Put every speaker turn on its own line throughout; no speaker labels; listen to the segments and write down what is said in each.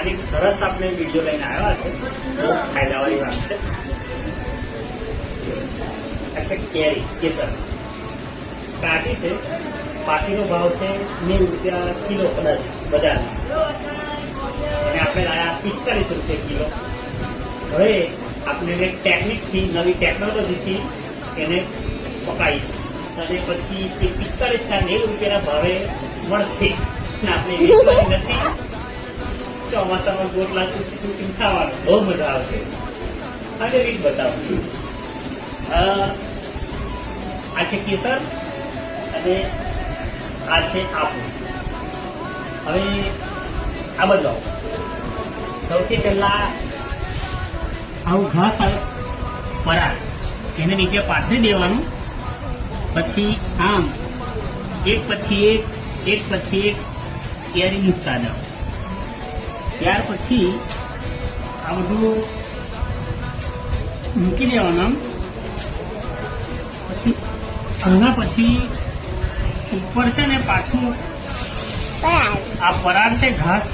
આજે એક સરસ આપણે વિડીયો લઈને આવ્યા છે, બહુ ફાયદાવાળી વાત છે. આ છે કેરી કેસર કાઢી છે. પાકીનો ભાવ છે 90 રૂપિયા કિલો કદાચ બજારમાં, અને આપણે લાયા 45 રૂપિયા કિલો. હવે આપણે ટેકનિકથી, નવી ટેકનોલોજીથી એને પકાવીશ અને પછી એ 45 ના 90 રૂપિયાના ભાવે મળશે. આપણે વેચવાની નથી. ચોમાસામાં ગોટલા ચૂસી ખાવાનું બહુ મજા આવશે. અને રીત બતાવું. આ છે કેસર અને આ છે આબુ. હવે આ બદલાવ. સૌથી પહેલા આવું ઘાસ આવે પરાળ, એને નીચે પાથરી દેવાનું. પછી આમ એક પછી એક કેરી મૂકતા જાઓ. ત્યાર પછી આ બધું મૂકી દેવાનું આમ. પછી આના પછી ઉપર છે ને પાછું આ પરાળ છે ઘાસ,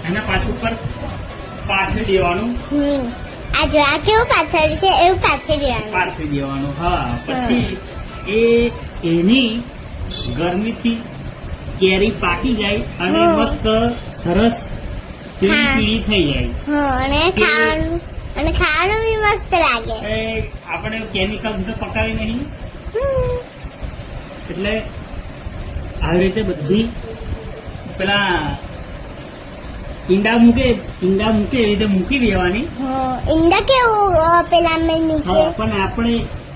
એના પાછું ઉપર પાથરી દેવાનું.
આ જો આ કેવું પાથર છે એવું પાથરી
દેવાનું. હા, પછી એની ગરમીથી કેરી પાકી જાય અને મસ્ત સરસ પીળી થઈ જાય.
અને ખાવાનું બી મસ્ત લાગે.
આપણે કેમિકલ તો પકાવી નહીં, એટલે આવી રીતે બધી પેલા ઈંડા મૂકે એવી રીતે મૂકી દેવાની.
ઈંડા કેવું પેલા
પણ આપણે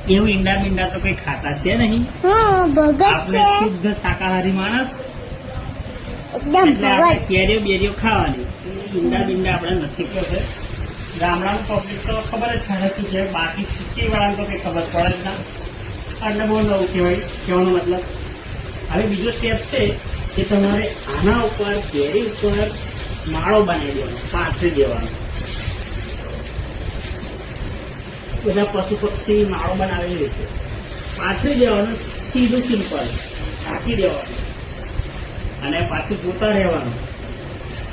એવું ઈંડા તો કઈ ખાતા છે નહીં. આપણે શુદ્ધ શાકાહારી માણસ, એટલે કેરીઓ બેરીઓ ખાવાની. ઈંડા આપણે નથી કહે. ગામડાનું પબ્લિક તો ખબર જ છે શું છે, બાકી સિટી વાળાને તો કઈ ખબર પડે જ ના. એટલે બહુ નવું કહેવાય. કહેવાનો મતલબ હવે બીજો સ્ટેપ છે કે તમારે આના ઉપર કેરી ઉપર માળો બનાવી દેવાનો, પાથરી દેવાનો. બધા પશુ પક્ષી માળો બનાવેલી રીતે પાથરી દેવાનો, સીધું સિમ્પલ ઢાંકી દેવાનું. અને પાછું જોતા રહેવાનું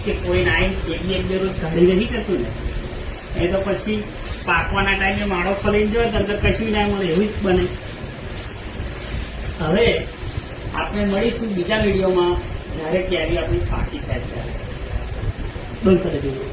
કે કોઈ નાઈ એક બે રોજ કાઢી નહીં કરતું ને. એ તો પછી પાકવાના ટાઈમે માળો ખોલીને જોયે તો અંદર કશું ના મળે, એવું જ બને. હવે આપણે મળીશું બીજા વિડીયોમાં, જ્યારે કેરી આપણી પાકી થાય ત્યારે. બંધ કરી દઈએ.